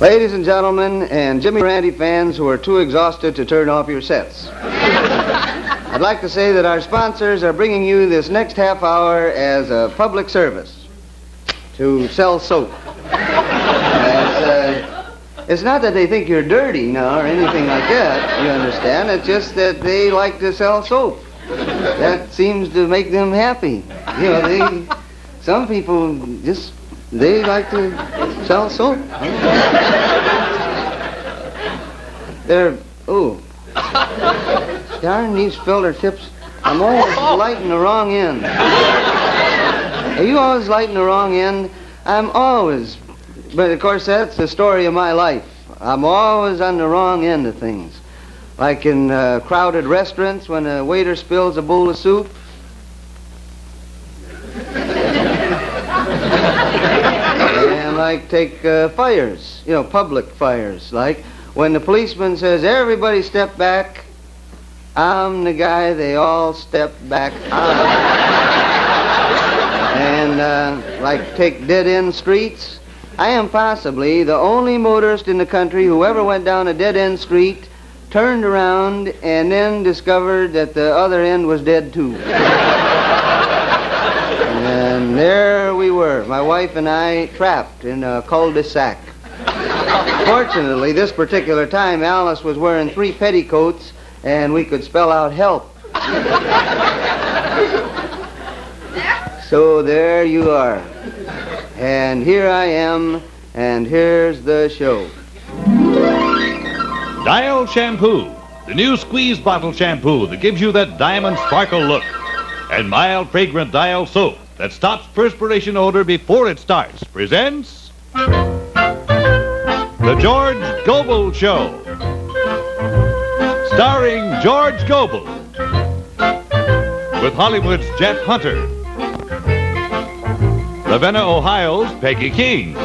Ladies and gentlemen, and Jimmy Randy fans who are too exhausted to turn off your sets, I'd like to say that our sponsors are bringing you this next half hour as a public service to sell soap. It's not that they think you're dirty now or anything like that, you understand. It's just that they like to sell soap. That seems to make them happy. You know, some people just, they like to sell soap. Darn these filler tips. I'm always lighting the wrong end. Are you always lighting the wrong end? I'm always. But, of course, that's the story of my life. I'm always on the wrong end of things. Like in crowded restaurants when a waiter spills a bowl of soup. And, like, take fires, you know, public fires. Like when the policeman says, everybody step back, I'm the guy they all step back on. And, like, take dead-end streets. I am possibly the only motorist in the country who ever went down a dead-end street, turned around, and then discovered that the other end was dead, too. And there we were, my wife and I, trapped in a cul-de-sac. Fortunately, this particular time, Alice was wearing 3 petticoats, and we could spell out help. So there you are. And here I am, and here's the show. Dial Shampoo, the new squeeze bottle shampoo that gives you that diamond sparkle look. And mild, fragrant Dial Soap that stops perspiration odor before it starts presents The George Gobel Show. Starring George Gobel. With Hollywood's Jeff Hunter. Ravenna, Ohio's Peggy King.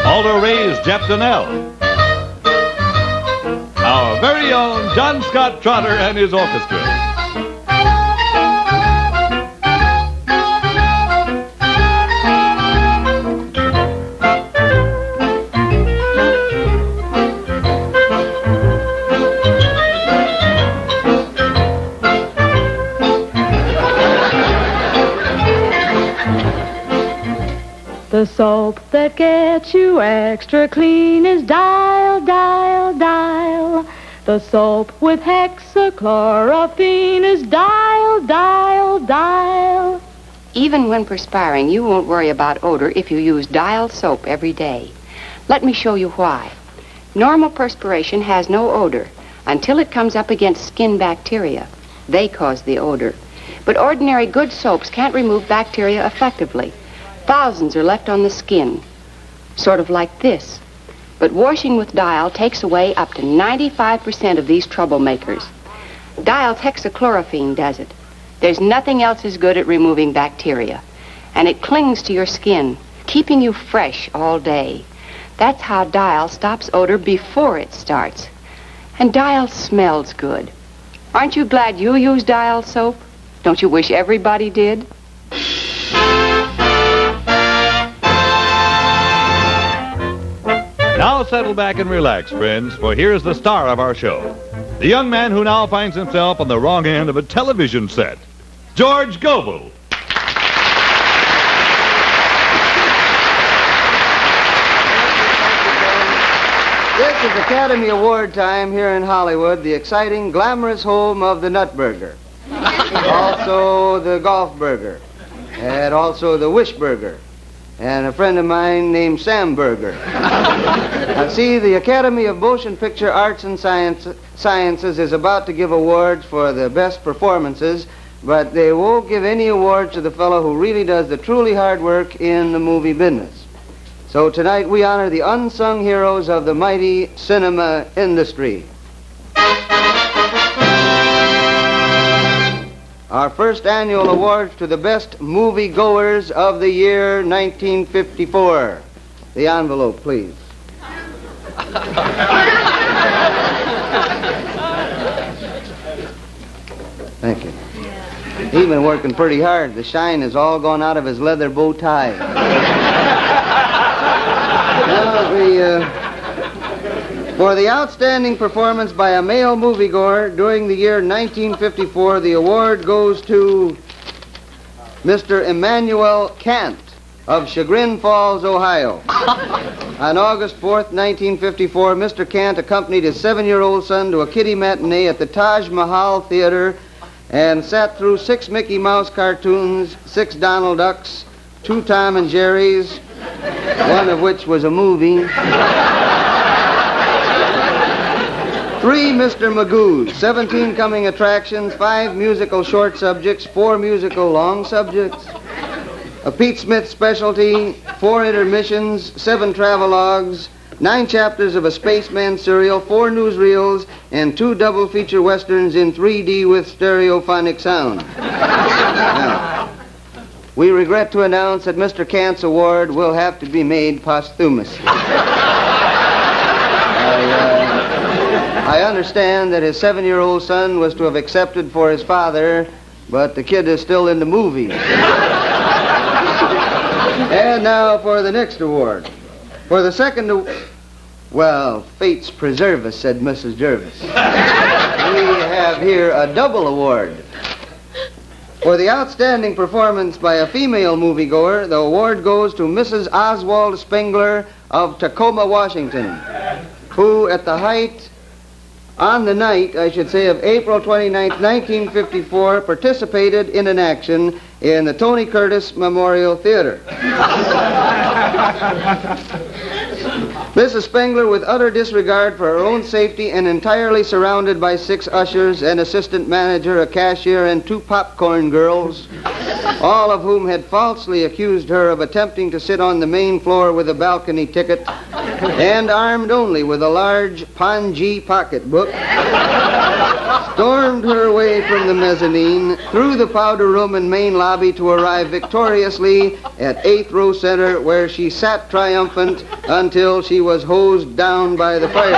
Alder Ray's Jeff Donnell. Our very own John Scott Trotter and his orchestra. The soap that gets you extra clean is Dial, Dial, Dial. The soap with hexachlorophene is Dial, Dial, Dial. Even when perspiring, you won't worry about odor if you use Dial soap every day. Let me show you why. Normal perspiration has no odor until it comes up against skin bacteria. They cause the odor. But ordinary good soaps can't remove bacteria effectively. Thousands are left on the skin, sort of like this. But washing with Dial takes away up to 95% of these troublemakers. Dial's hexachlorophene does it. There's nothing else as good at removing bacteria. And it clings to your skin, keeping you fresh all day. That's how Dial stops odor before it starts. And Dial smells good. Aren't you glad you use Dial soap? Don't you wish everybody did? Now settle back and relax, friends, for here's the star of our show. The young man who now finds himself on the wrong end of a television set, George Gobel. This is Academy Award time here in Hollywood, the exciting, glamorous home of the Nutburger. Also the Golf Burger. And also the Wish Burger. And a friend of mine named Sam Burger. Now, see, the Academy of Motion Picture Arts and Sciences is about to give awards for the best performances, but they won't give any awards to the fellow who really does the truly hard work in the movie business. So tonight we honor the unsung heroes of the mighty cinema industry. Our first annual awards to the best movie-goers of the year 1954. The envelope, please. Thank you. He's been working pretty hard. The shine has all gone out of his leather bow tie. For the outstanding performance by a male moviegoer during the year 1954, the award goes to Mr. Emmanuel Kant of Chagrin Falls, Ohio. On August 4th, 1954, Mr. Kant accompanied his 7-year-old son to a kiddie matinee at the Taj Mahal Theater and sat through 6 Mickey Mouse cartoons, 6 Donald Ducks, 2 Tom and Jerry's, one of which was a movie, 3 Mr. Magoo's, 17 coming attractions, 5 musical short subjects, 4 musical long subjects, a Pete Smith specialty, 4 intermissions, 7 travelogues, 9 chapters of a Spaceman serial, 4 newsreels, and 2 double feature westerns in 3D with stereophonic sound. Now, we regret to announce that Mr. Kant's award will have to be made posthumously. I understand that his 7-year-old son was to have accepted for his father, but the kid is still in the movie. And now for the next award. For the second well, fates preserve us, said Mrs. Jervis. We have here a double award. For the outstanding performance by a female moviegoer, the award goes to Mrs. Oswald Spengler of Tacoma, Washington, who on the night, I should say, of April 29th, 1954, participated in an action in the Tony Curtis Memorial Theater. Mrs. Spengler, with utter disregard for her own safety and entirely surrounded by 6 ushers, an assistant manager, a cashier, and 2 popcorn girls, all of whom had falsely accused her of attempting to sit on the main floor with a balcony ticket, and armed only with a large pongee pocketbook, stormed her way from the mezzanine, through the powder room and main lobby to arrive victoriously at 8th row center, where she sat triumphant until she was hosed down by the fire.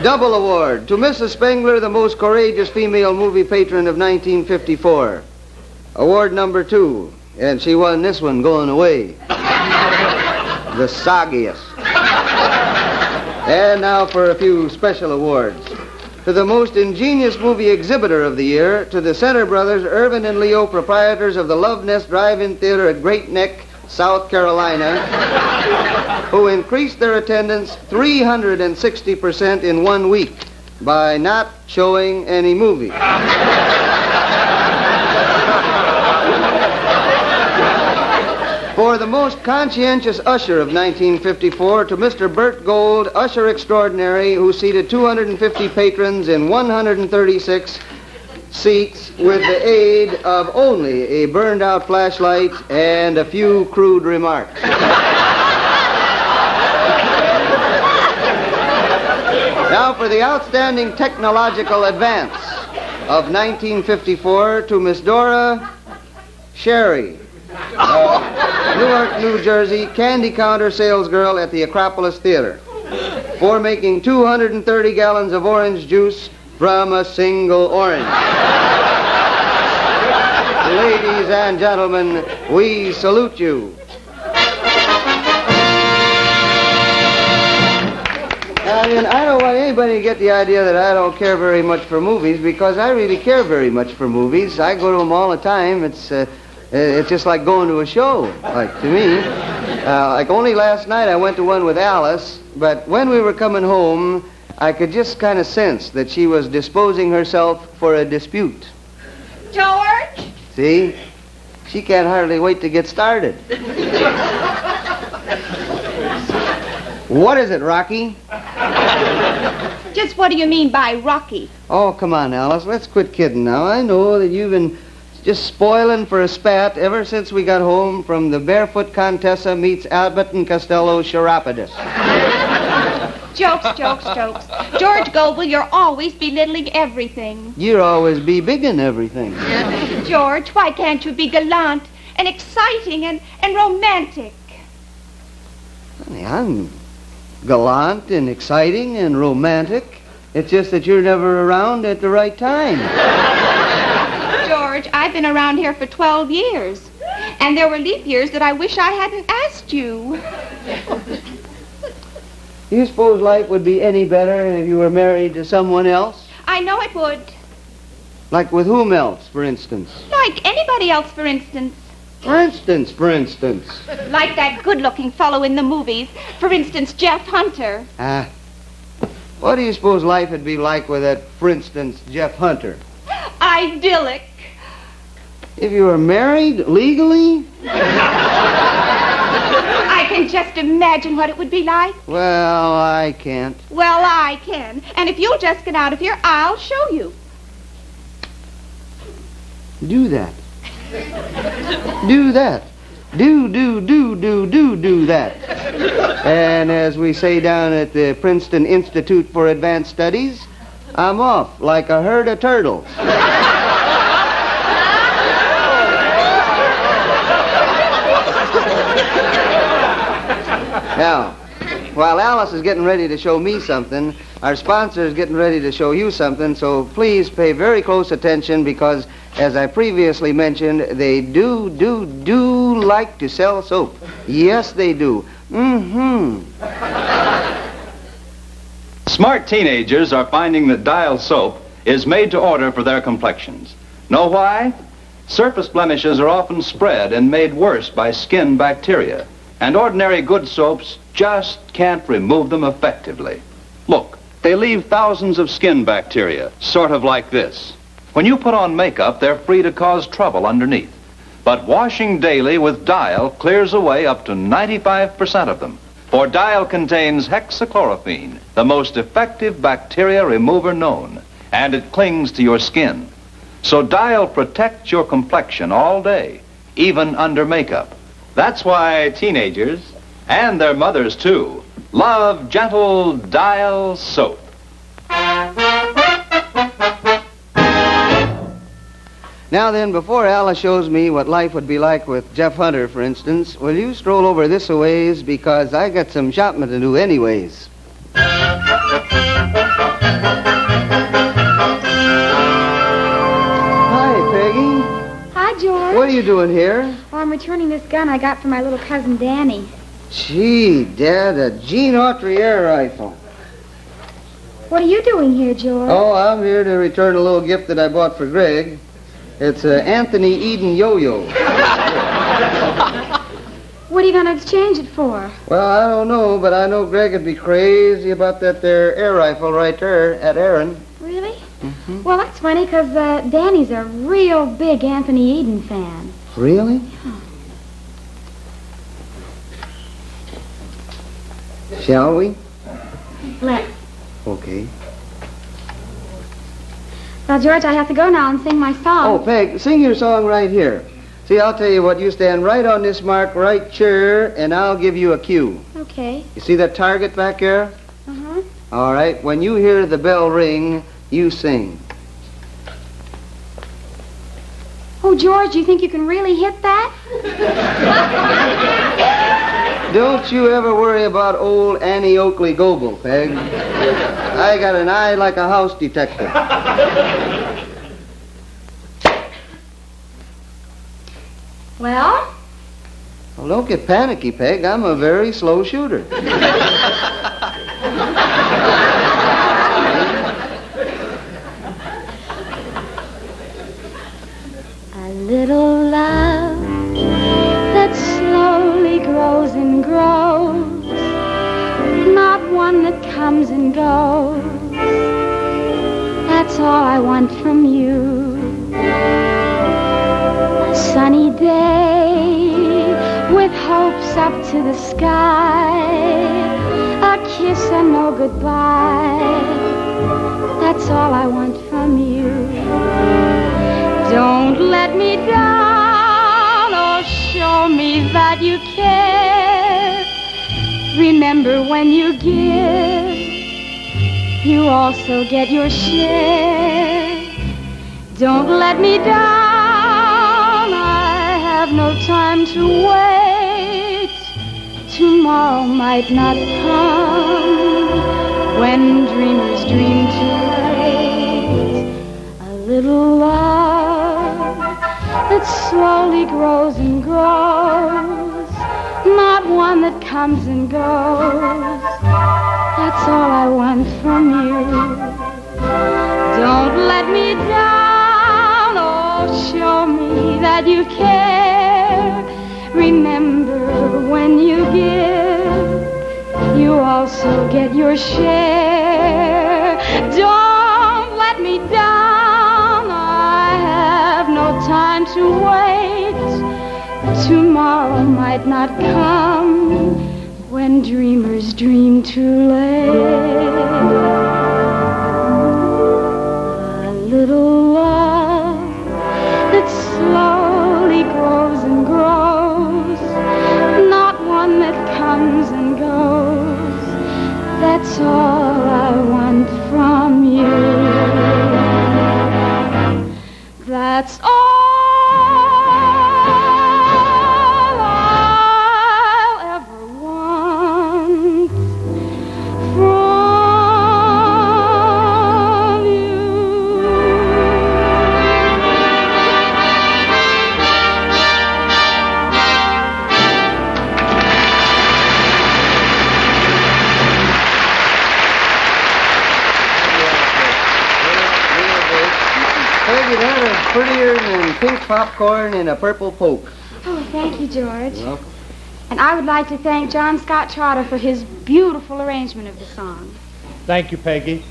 Double award to Mrs. Spengler, the most courageous female movie patron of 1954. Award number 2, and she won this one going away. The soggiest. And now for a few special awards. To the most ingenious movie exhibitor of the year, to the Center brothers, Irvin and Leo, proprietors of the Love Nest Drive-In Theater at Great Neck, South Carolina, who increased their attendance 360% in 1 week by not showing any movie. For the most conscientious usher of 1954, to Mr. Bert Gold, usher extraordinary, who seated 250 patrons in 136 seats with the aid of only a burned-out flashlight and a few crude remarks. Now for the outstanding technological advance of 1954, to Miss Dora Sherry, Newark, New Jersey, candy counter salesgirl at the Acropolis Theater, for making 230 gallons of orange juice from a single orange. Ladies and gentlemen, we salute you. I don't want anybody to get the idea that I don't care very much for movies, because I really care very much for movies. I go to them all the time. It's just like going to a show, like to me. Like only last night I went to one with Alice, but when we were coming home, I could just kind of sense that she was disposing herself for a dispute. George? See? She can't hardly wait to get started. What is it, Rocky? Just what do you mean by Rocky? Oh, come on, Alice. Let's quit kidding now. I know that you've been just spoiling for a spat ever since we got home from the Barefoot Contessa meets Abbott and Costello Chiropodist. Jokes, jokes, jokes. George Gobel, you're always belittling everything. You're always be big in everything. George, why can't you be gallant and exciting and romantic? Honey, I'm gallant and exciting and romantic. It's just that you're never around at the right time. George, I've been around here for 12 years. And there were leap years that I wish I hadn't asked you. Do you suppose life would be any better if you were married to someone else? I know it would. Like with whom else, for instance? Like anybody else, for instance. For instance. Like that good-looking fellow in the movies. For instance, Jeff Hunter. What do you suppose life would be like with that, for instance, Jeff Hunter? Idyllic. If you were married legally? I can just imagine what it would be like. Well, I can't. Well, I can. And if you'll just get out of here, I'll show you. Do that. Do that. Do that. And as we say down at the Princeton Institute for Advanced Studies, I'm off like a herd of turtles. Now, while Alice is getting ready to show me something, our sponsor is getting ready to show you something, so please pay very close attention because, as I previously mentioned, they do like to sell soap. Yes, they do. Smart teenagers are finding that Dial soap is made to order for their complexions. Know why? Surface blemishes are often spread and made worse by skin bacteria, and ordinary good soaps just can't remove them effectively. Look, they leave thousands of skin bacteria, sort of like this. When you put on makeup, they're free to cause trouble underneath. But washing daily with Dial clears away up to 95% of them. For Dial contains hexachlorophene, the most effective bacteria remover known, and it clings to your skin. So Dial protects your complexion all day, even under makeup. That's why teenagers, and their mothers too, love gentle Dial soap. Now then, before Alice shows me what life would be like with Jeff Hunter, for instance, will you stroll over this a ways because I got some shopping to do anyways. Hi, Peggy. Hi, George. What are you doing here? Oh, I'm returning this gun I got from my little cousin Danny. Gee, Dad, a Jean Autry air rifle. What are you doing here, George? Oh, I'm here to return a little gift that I bought for Greg. It's an Anthony Eden yo-yo. What are you going to exchange it for? Well, I don't know, but I know Greg would be crazy about that there air rifle right there at Aaron. Really? Mm-hmm. Well, that's funny, because Danny's a real big Anthony Eden fan. Really? Yeah. Shall we? Let's. Okay. Well, George, I have to go now and sing my song. Oh, Peg, sing your song right here. See, I'll tell you what, you stand right on this mark right here, and I'll give you a cue. Okay. You see that target back there? Uh-huh. All right, when you hear the bell ring, you sing. Oh, George, you think you can really hit that? Don't you ever worry about old Annie Oakley Gobel, Peg. I got an eye like a house detective. Well? Well, don't get panicky, Peg. I'm a very slow shooter. A little love that slowly grows and grows, not one that comes and goes. That's all I want from you. A sunny day with hopes up to the sky, a kiss and no goodbye. That's all I want from you. Don't let me down or show me that you care. Remember, when you give, you also get your share. Don't let me down, I have no time to wait. Tomorrow might not come when dreamers dream too late. A little love that slowly grows and grows, comes and goes. That's all I want from you. Don't let me down. Oh, show me that you care. Remember, when you give, you also get your share. Don't let me down. I have no time to wait. Tomorrow might not come when dreamers dream too late. A little love that slowly grows and grows, not one that comes and goes. That's all I want from you. That's all I'll ever want from you. Peggy, that is prettier than pink popcorn in a purple Coke. Oh, thank you, George. You're welcome. And I would like to thank John Scott Trotter for his beautiful arrangement of the song. Thank you, Peggy.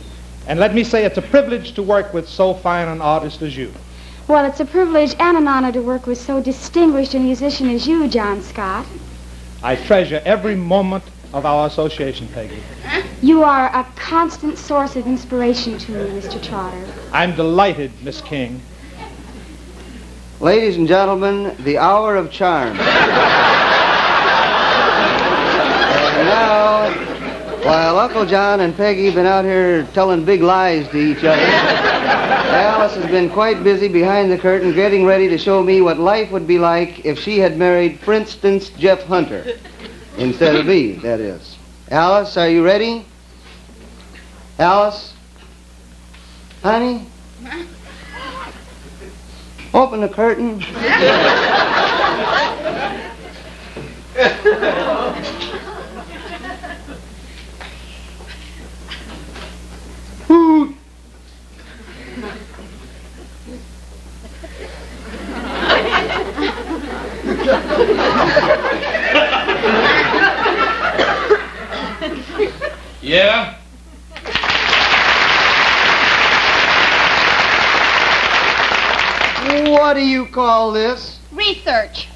And let me say it's a privilege to work with so fine an artist as you. Well, it's a privilege and an honor to work with so distinguished a musician as you, John Scott. I treasure every moment of our association, Peggy. You are a constant source of inspiration to me, Mr. Trotter. I'm delighted, Miss King. Ladies and gentlemen, the hour of charm. And now, while Uncle John and Peggy have been out here telling big lies to each other, Alice has been quite busy behind the curtain getting ready to show me what life would be like if she had married, for instance, Jeff Hunter. Instead of me, that is. Alice, are you ready? Alice? Honey? Open the curtain. Hoot. Yeah? What do you call this? Research.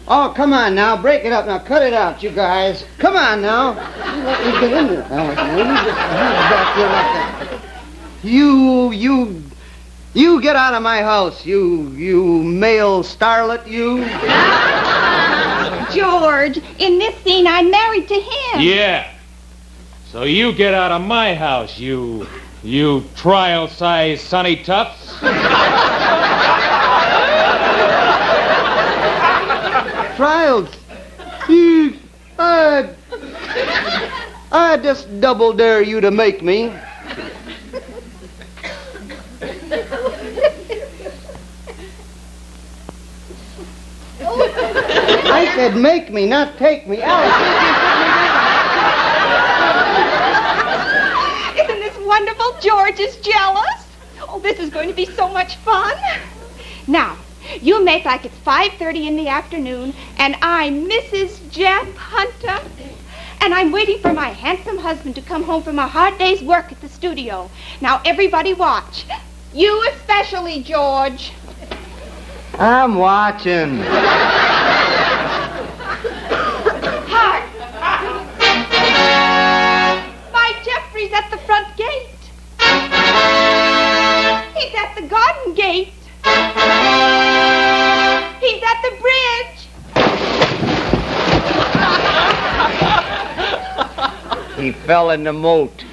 Oh, come on now. Break it up. Now, cut it out, you guys. Come on now. Let me get in there. Alice, now, you just back here like that. You get out of my house, you male starlet, you. George, in this scene, I'm married to him. Yeah. So you get out of my house, you trial-sized Sonny Tufts. Trials. I just double dare you to make me. I said make me, not take me. Alice, Isn't this wonderful? George is jealous. Oh, this is going to be so much fun. Now, you make like it's 5:30 in the afternoon, and I'm Mrs. Jeff Hunter. And I'm waiting for my handsome husband to come home from a hard day's work at the studio. Now, everybody watch. You especially, George. I'm watching. Hark! My Jeffrey's at the front gate. He's at the garden gate. He's at the bridge. He fell in the moat.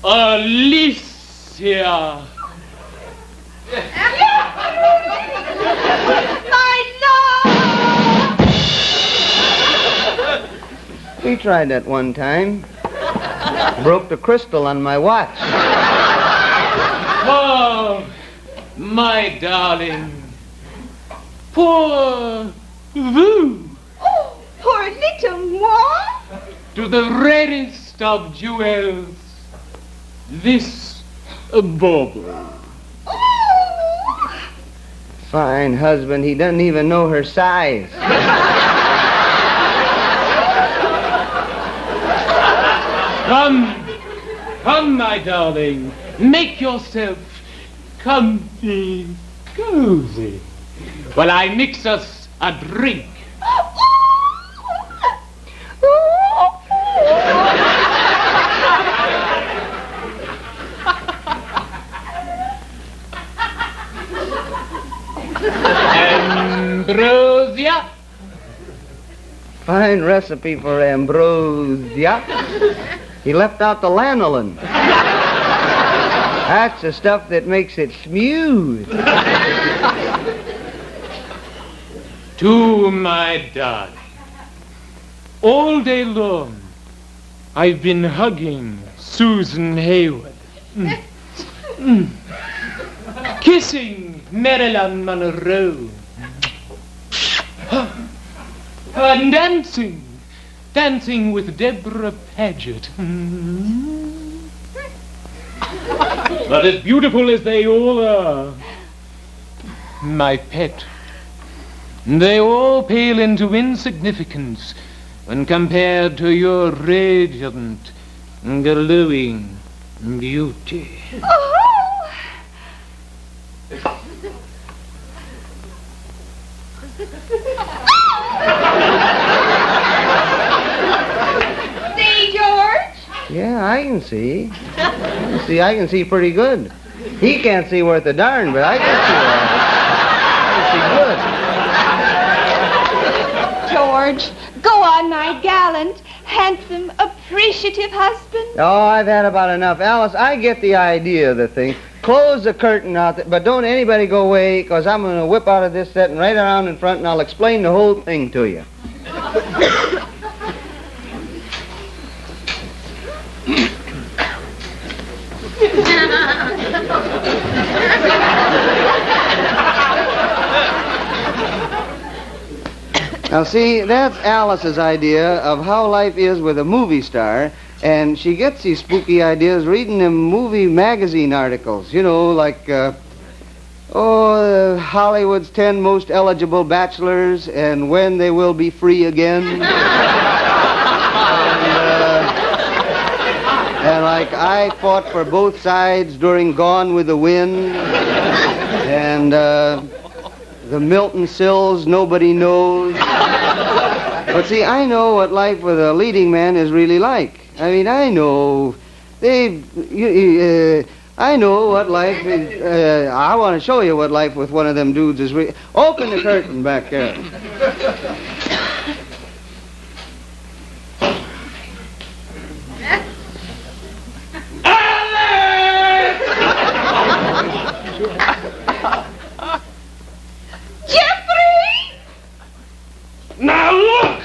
Alicia. My love! We tried that one time. Broke the crystal on my watch. My darling. Pour vous. Oh, poor little moi. To the rarest of jewels, this bauble. Oh. Fine husband, he doesn't even know her size. Come, my darling. Make yourself comfy, cozy, while I mix us a drink. Ambrosia. Fine recipe for ambrosia. He left out the lanolin. That's the stuff that makes it smooth. To my darling. All day long, I've been hugging Susan Hayward. Kissing Marilyn Monroe. And dancing with Deborah Paget. But as beautiful as they all are, my pet, they all pale into insignificance when compared to your radiant, glowing beauty. Oh. See, George? Yeah, I can see. I can see pretty good. He can't see worth a darn, but I can see George, go on, my gallant, handsome, appreciative husband. Oh, I've had about enough. Alice, I get the idea of the thing. Close the curtain out there, but don't anybody go away, because I'm going to whip out of this setting right around in front, and I'll explain the whole thing to you. Now, see, that's Alice's idea of how life is with a movie star, and she gets these spooky ideas reading them movie magazine articles, you know, like, Hollywood's 10 most eligible bachelors and when they will be free again. And like, I fought for both sides during Gone with the Wind, and, the Milton Sills nobody knows. But see, I know what life with a leading man is really like. I mean, I know. I know what life is. I want to show you what life with one of them dudes is really. Open the curtain back there. Now look!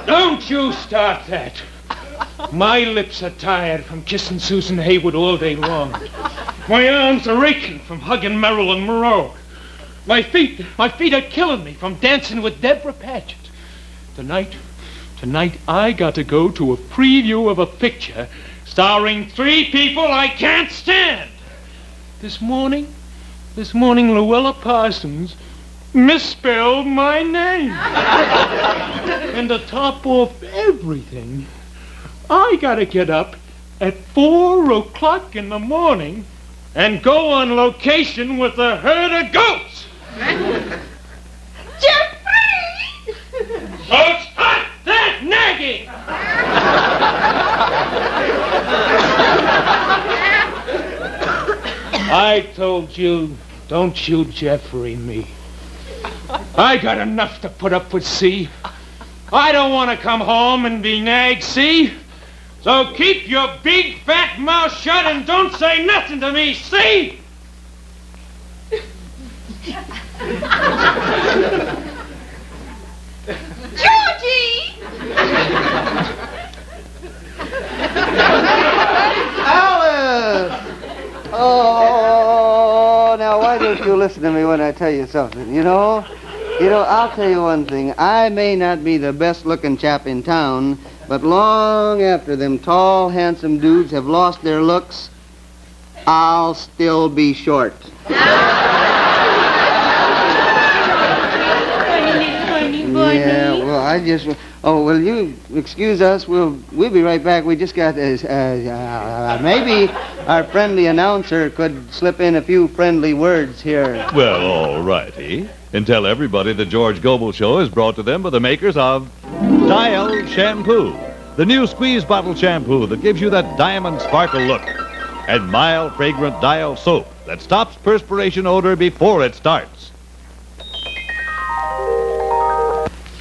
Don't you start that. My lips are tired from kissing Susan Hayward all day long. My arms are aching from hugging Marilyn Monroe. My feet are killing me from dancing with Deborah Paget. Tonight, I got to go to a preview of a picture starring 3 people I can't stand. This morning, Luella Parsons misspelled my name. And to top off everything, I gotta get up at 4 o'clock in the morning and go on location with a herd of goats. Jeffrey! So stop that nagging! I told you, don't you Jeffrey me. I got enough to put up with, see? I don't want to come home and be nagged, see? So keep your big fat mouth shut and don't say nothing to me, see? Georgie! Alice! Oh. you listen to me when I tell you something. You know, I'll tell you one thing. I may not be the best-looking chap in town, but long after them tall, handsome dudes have lost their looks, I'll still be short. Yeah, well, will you excuse us? We'll be right back. We just got this, maybe our friendly announcer could slip in a few friendly words here. Well, all righty. And tell everybody the George Gobel Show is brought to them by the makers of Dial Shampoo, the new squeeze bottle shampoo that gives you that diamond sparkle look, and mild, fragrant Dial soap that stops perspiration odor before it starts.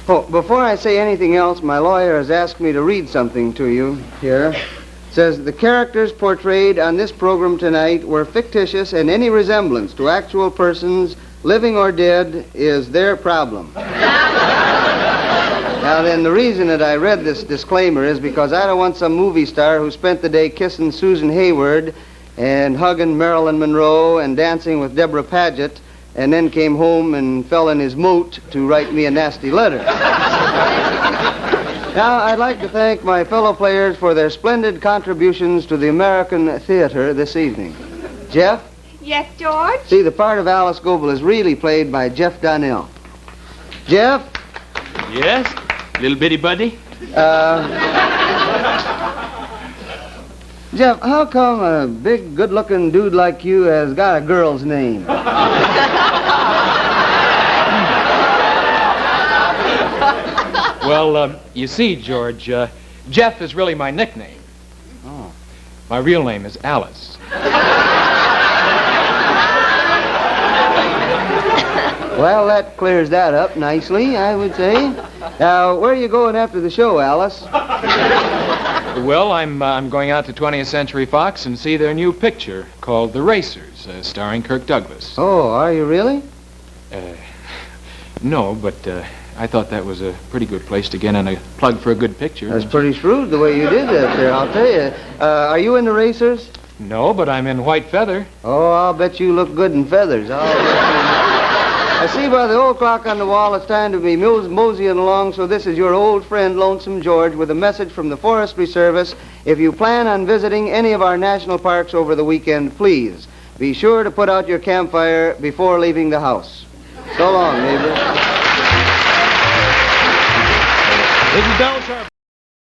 Oh, before I say anything else, my lawyer has asked me to read something to you here. It says, the characters portrayed on this program tonight were fictitious, and any resemblance to actual persons, living or dead, is their problem. Now then, the reason that I read this disclaimer is because I don't want some movie star who spent the day kissing Susan Hayward and hugging Marilyn Monroe and dancing with Deborah Paget and then came home and fell in his moat to write me a nasty letter. Now, I'd like to thank my fellow players for their splendid contributions to the American theater this evening. Jeff? Yes, George? See, the part of Alice Goebel is really played by Jeff Donnell. Jeff? Yes? Little bitty buddy? Jeff, how come a big, good-looking dude like you has got a girl's name? Well, you see, George, Jeff is really my nickname. Oh. My real name is Alice. Well, that clears that up nicely, I would say. Now, where are you going after the show, Alice? Well, I'm going out to 20th Century Fox and see their new picture called The Racers, starring Kirk Douglas. Oh, are you really? No, but I thought that was a pretty good place to get in a plug for a good picture. That's pretty shrewd the way you did that there, I'll tell you. Are you in The Racers? No, but I'm in White Feather. Oh, I'll bet you look good in feathers. I see by the old clock on the wall it's time to be moseying along, so this is your old friend Lonesome George with a message from the Forestry Service. If you plan on visiting any of our national parks over the weekend, please be sure to put out your campfire before leaving the house. So long, neighbor. This is Del Sharp.